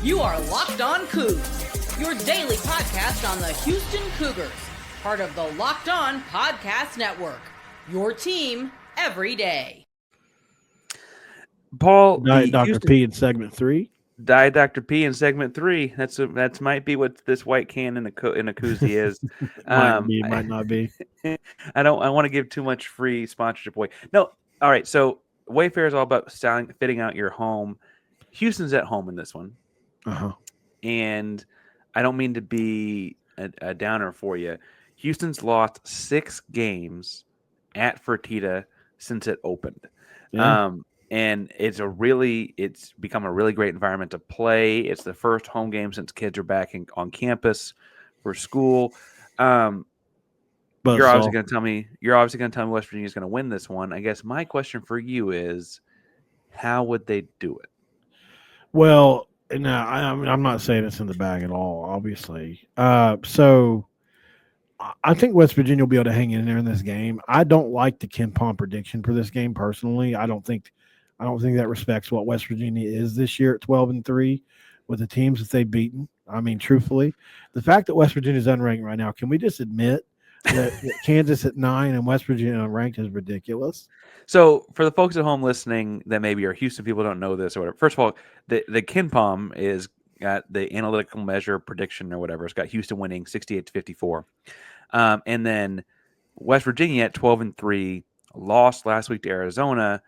You are Locked On Cougs, your daily podcast on the Houston Cougars, part of the Locked On Podcast Network, your team every day. Paul, Diet Dr. P in segment 3. Diet Dr. P in segment 3. That might be what this white can in a koozie is. might not be. I want to give too much free sponsorship away. No, all right. So Wayfair is all about fitting out your home. Houston's at home in this one, and I don't mean to be a downer for you. Houston's lost 6 games at Fertitta since it opened. Yeah. And it's become a really great environment to play. It's the first home game since kids are back on campus for school. You're obviously going to tell me West Virginia is going to win this one. I guess my question for you is, how would they do it? Well, no, I'm not saying it's in the bag at all, obviously. So I think West Virginia will be able to hang in there in this game. I don't like the Ken Pom prediction for this game personally. I don't think that respects what West Virginia is this year at 12-3 with the teams that they've beaten. I mean, truthfully, the fact that West Virginia is unranked right now, can we just admit that Kansas at 9 and West Virginia unranked is ridiculous? So for the folks at home listening that maybe are Houston people don't know this or whatever, first of all, the Ken Pom is got the analytical measure prediction or whatever. It's got Houston winning 68-54. And then West Virginia at 12-3 lost last week to Arizona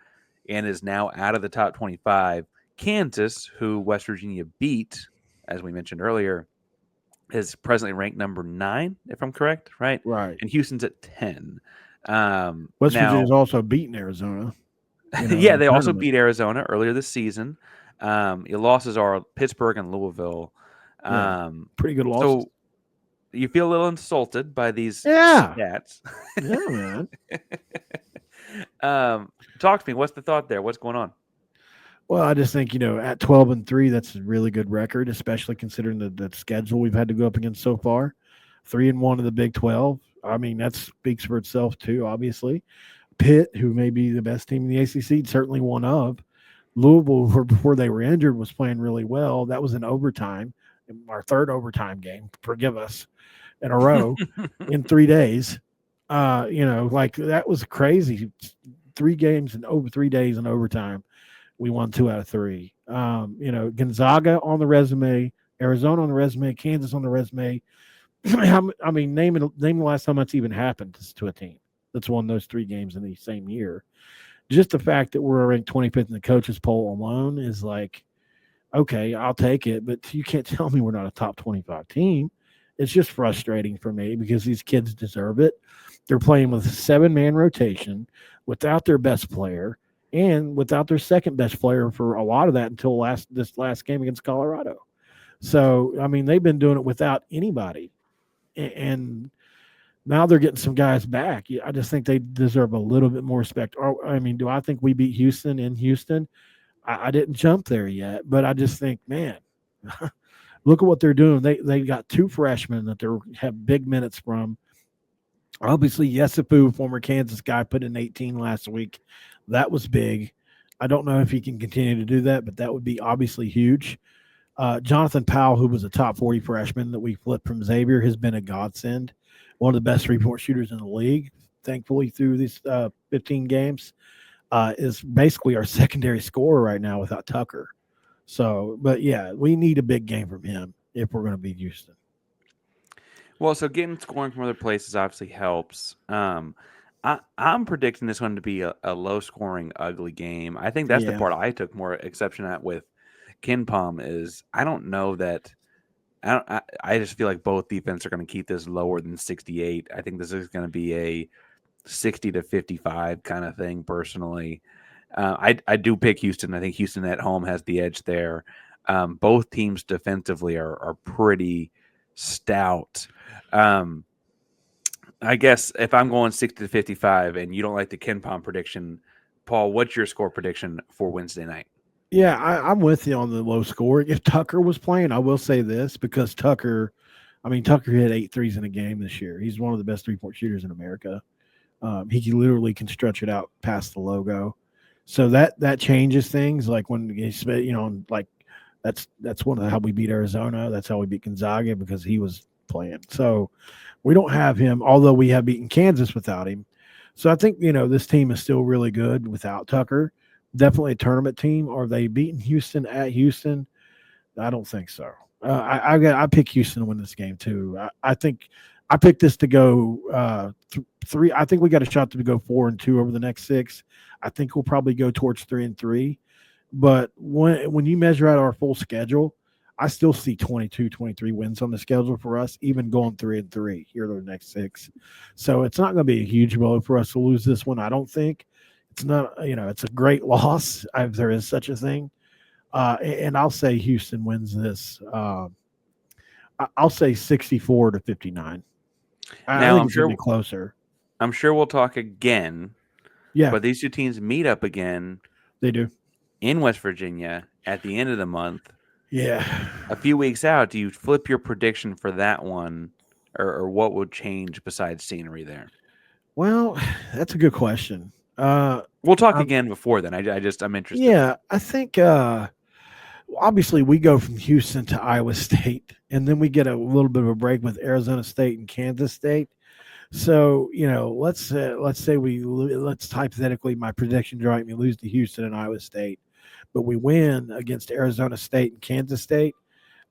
and is now out of the top 25. Kansas, who West Virginia beat, as we mentioned earlier, is presently ranked number 9, if I'm correct, right? Right. And Houston's at 10. West Virginia's also beaten Arizona. Yeah, they also beat Arizona earlier this season. Your losses are Pittsburgh and Louisville. Pretty good losses. So you feel a little insulted by these stats. Yeah, man. Talk to me. What's the thought there? What's going on? Well, I just think, at 12-3, that's a really good record, especially considering the schedule we've had to go up against so far. 3-1 in the Big 12. I mean, that speaks for itself too, obviously. Pitt, who may be the best team in the ACC, certainly one of. Louisville, before they were injured, was playing really well. That was in overtime, our third overtime game, forgive us, in a row in 3 days. That was crazy. 3 games in over 3 days in overtime. We won 2 out of 3. Gonzaga on the resume, Arizona on the resume, Kansas on the resume. I mean, name the last time that's even happened to a team that's won those 3 games in the same year. Just the fact that we're ranked 25th in the coaches poll alone is like, okay, I'll take it, but you can't tell me we're not a top 25 team. It's just frustrating for me because these kids deserve it. They're playing with a 7-man rotation without their best player and without their second best player for a lot of that until this last game against Colorado. So, I mean, they've been doing it without anybody. And now they're getting some guys back. I just think they deserve a little bit more respect. I mean, do I think we beat Houston in Houston? I didn't jump there yet, but I just think, man, look at what they're doing. They got 2 freshmen that they have big minutes from. Obviously, Yesifu, former Kansas guy, put in 18 last week. That was big. I don't know if he can continue to do that, but that would be obviously huge. Jonathan Powell, who was a top 40 freshman that we flipped from Xavier, has been a godsend. One of the best 3-point shooters in the league, thankfully, through these 15 games. Is basically our secondary scorer right now without Tucker. So, but yeah, we need a big game from him if we're going to beat Houston. Well, so getting scoring from other places obviously helps. I'm predicting this one to be a low-scoring, ugly game. I think that's the part I took more exception at with Ken Pom is I don't know that I just feel like both defense are going to keep this lower than 68. I think this is going to be a 60-55 kind of thing personally. I do pick Houston. I think Houston at home has the edge there. Both teams defensively are pretty stout. I guess if I'm going 60-55 and you don't like the Ken Pom prediction, Paul, what's your score prediction for Wednesday night? Yeah, I'm with you on the low score. If Tucker was playing, I will say this because Tucker hit 8 threes in a game this year. He's one of the best 3-point shooters in America. He literally can stretch it out past the logo. So that changes things. Like when like That's one of how we beat Arizona. That's how we beat Gonzaga because he was playing. So we don't have him, although we have beaten Kansas without him. So I think, this team is still really good without Tucker. Definitely a tournament team. Are they beating Houston at Houston? I don't think so. I pick Houston to win this game too. I think I picked this to go 3. I think we got a shot to go 4-2 over the next 6. I think we'll probably go towards 3-3. But when you measure out our full schedule, I still see 22, 23 wins on the schedule for us, even going 3-3 here the next 6. So it's not going to be a huge blow for us to lose this one. I don't think it's not. It's a great loss if there is such a thing. And I'll say Houston wins this. I'll say 64-59. I think it's going to be closer. I'm sure we'll talk again. Yeah. But these two teams meet up again. They do. In West Virginia at the end of the month. Yeah. A few weeks out, do you flip your prediction for that one? Or what would change besides scenery there? Well, that's a good question. We'll talk again before then. I'm interested. Yeah, I think obviously we go from Houston to Iowa State, and then we get a little bit of a break with Arizona State and Kansas State. So let's hypothetically, my prediction's right. We lose to Houston and Iowa State, but we win against Arizona State and Kansas State.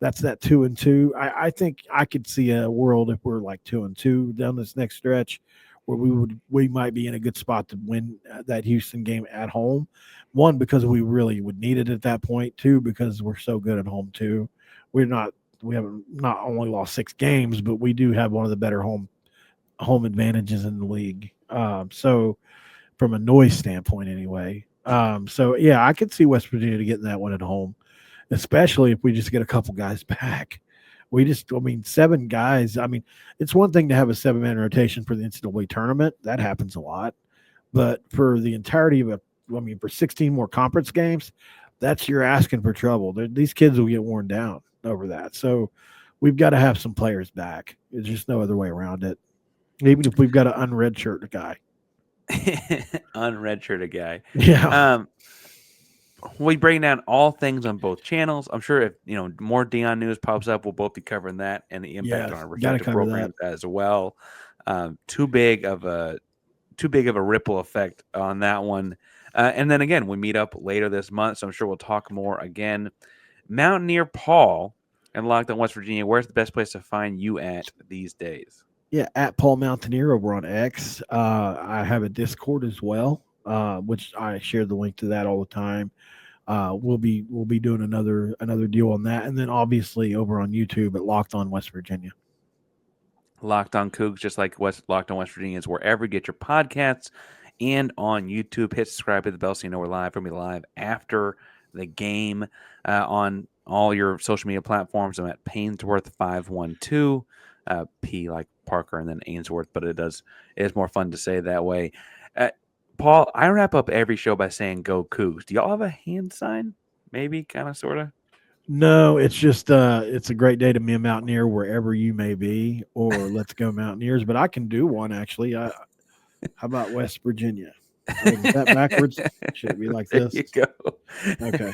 That's that 2-2. I think I could see a world if we're like 2-2 down this next stretch, where we might be in a good spot to win that Houston game at home. One, because we really would need it at that point. Two, because we're so good at home too. We haven't not only lost 6 games, but we do have one of the better home advantages in the league. So from a noise standpoint anyway. So yeah, I could see West Virginia getting that one at home, especially if we just get a couple guys back. 7 guys. It's one thing to have a 7-man rotation for the NCAA tournament. That happens a lot. But for the entirety of for 16 more conference games, you're asking for trouble. These kids will get worn down over that. So we've got to have some players back. There's just no other way around it. Even if we've got an unredshirt guy. Unredshirt guy. Yeah. We bring down all things on both channels. I'm sure if more Deion news pops up, we'll both be covering that and the impact on our respective programs as well. Too big of a ripple effect on that one. And then again, we meet up later this month, so I'm sure we'll talk more again. Mountaineer Paul and Locked on West Virginia, where's the best place to find you at these days? Yeah, at Paul Mountaineer over on X. I have a Discord as well, which I share the link to that all the time. We'll be doing another deal on that, and then obviously over on YouTube at Locked on West Virginia. Locked on Coogs, just like Locked on West Virginia, is wherever you get your podcasts, and on YouTube. Hit subscribe, hit the bell so you know we're live. We're going to be live after the game on all your social media platforms. I'm at Painsworth512, P like Parker and then Ainsworth, but it is more fun to say that way. Paul, I wrap up every show by saying go Cougs. Do y'all have a hand sign? Maybe, kind of, sort of? No, it's just it's a great day to be a Mountaineer wherever you may be, or let's go Mountaineers. But I can do one, actually. How about West Virginia? Is that backwards? Should it be like this? There you go. Okay.